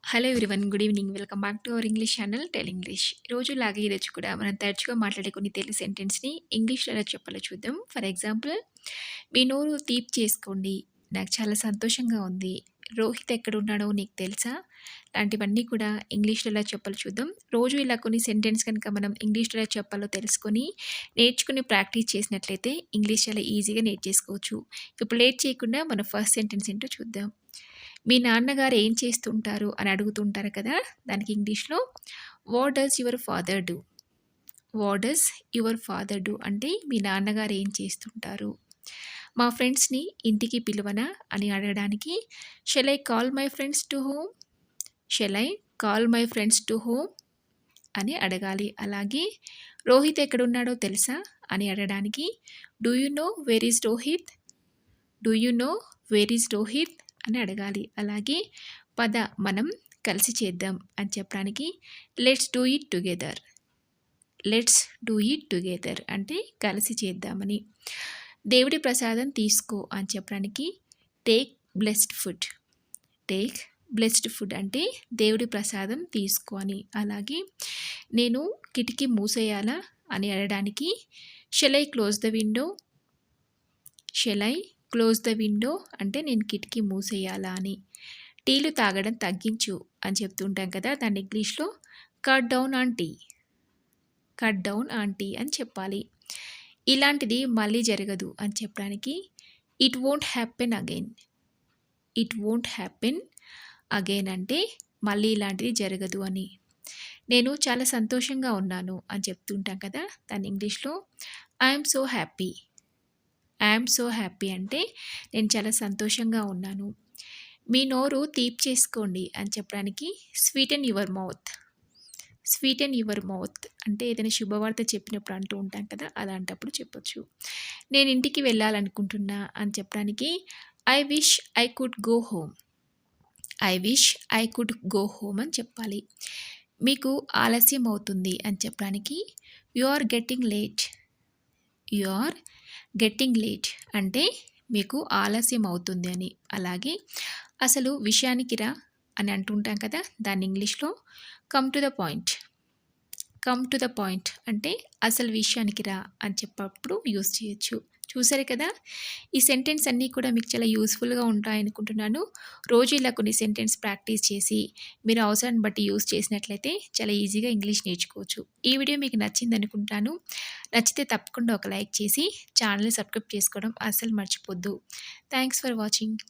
Hello everyone. Good evening. Welcome back to our English channel tell English. రోజులాగే ఈరోజు కూడా మనం తరచుగా మాట్లాడే కొన్ని తెలుగు సెంటెన్స్‌ని ఇంగ్లీష్‌లో ఎలా చెప్పాలో చూద్దాం. ఫర్ ఎగ్జాంపుల్, మీ నోరు తీపి చేసుకోండి. నాకు చాలా సంతోషంగా ఉంది. రోహిత్ ఎక్కడున్నాడో నీకు తెలుసా? లాంటివన్నీ కూడా ఇంగ్లీష్‌లో ఎలా చెప్పాలో చూద్దాం. రోజు ఇలా కొన్ని సెంటెన్స్ కనుక మనం ఇంగ్లీష్‌లో ఎలా చెప్పాలో తెలుసుకొని, నేర్చుకుని ప్రాక్టీస్ చేసినట్లయితే ఇంగ్లీష్ చాలా ఈజీగా నేర్చేసుకోవచ్చు. ఇప్పుడు లేట్ చేయకుండా మన ఫస్ట్ సెంటెన్స్ ఏంటో చూద్దాం. మీ నాన్నగారు ఏం చేస్తుంటారు అని అడుగుతుంటారు కదా! దానికి ఇంగ్లీష్‌లో what does your father do? What does your father do అంటే మీ నాన్నగారు ఏం చేస్తుంటారు? మా ఫ్రెండ్స్‌ని ఇంటికి పిలవనా అని అడగడానికి shall I call my friends to home? Shall I call my friends to home అని అడగాలి. అలాగే రోహిత్ ఎక్కడున్నాడో తెలుసా అని అడగడానికి do you know where is Rohit? Do you know where is Rohit అని అడగాలి. అలాగే పద మనం కలిసి చేద్దాం అని చెప్పడానికి let's do it together. Let's do it together అంటే కలిసి చేద్దామని. దేవుడి ప్రసాదం తీసుకో అని చెప్పడానికి take blessed food. Take blessed food అంటే దేవుడి ప్రసాదం తీసుకో అని. అలాగే నేను కిటికీ మూసేయాలా అని అడగడానికి shall I close the window? Shall I close the window అంటే నేను కిటికీ మూసేయాలా అని. టీలు తాగడం తగ్గించు అని చెప్తుంటాం కదా! దాన్ని ఇంగ్లీష్‌లో cut down on tea. Cut down on tea అని చెప్పాలి. ఇలాంటిది మళ్ళీ జరగదు అని చెప్పడానికి it won't happen again. It won't happen again అంటే మళ్ళీ ఇలాంటిది జరగదు అని. నేను చాలా సంతోషంగా ఉన్నాను అని చెప్తుంటాం కదా! దాన్ని ఇంగ్లీష్‌లో I am so happy. I am so happy అంటే నేను చాలా సంతోషంగా ఉన్నాను. మీ నోరు తీపి చేసుకోండి అని చెప్పడానికి స్వీటెన్ యువర్ మౌత్. స్వీటెన్ యువర్ మౌత్ అంటే ఏదైనా శుభవార్త చెప్పినప్పుడు అంటూ ఉంటాం కదా! అలాంటప్పుడు చెప్పొచ్చు. నేను ఇంటికి వెళ్ళాలనుకుంటున్నా అని చెప్పడానికి I wish I could go home. I wish I could go home అని చెప్పాలి. మీకు ఆలస్యం అవుతుంది అని చెప్పడానికి you are getting late. You are getting late అంటే మీకు ఆలస్యం అవుతుంది అని. అలాగే అసలు విషయానికి రా అని అంటుంటాం కదా! దాన్ని ఇంగ్లీష్‌లో come to the point. Come to the point అంటే అసలు విషయానికి రా అని చెప్పప్పుడు యూజ్ చేయొచ్చు. చూసారు కదా! ఈ సెంటెన్స్ అన్నీ కూడా మీకు చాలా యూజ్‌ఫుల్‌గా ఉంటాయనుకుంటున్నాను. రోజు ఇలా కొన్ని సెంటెన్స్ ప్రాక్టీస్ చేసి మీరు అవసరాన్ని బట్టి యూజ్ చేసినట్లయితే చాలా ఈజీగా ఇంగ్లీష్ నేర్చుకోవచ్చు. ఈ వీడియో మీకు నచ్చిందనుకుంటాను. నచ్చితే తప్పకుండా ఒక లైక్ చేసి ఛానల్‌ని సబ్స్క్రైబ్ చేసుకోవడం అస్సలు మర్చిపోద్దు. Thanks for watching.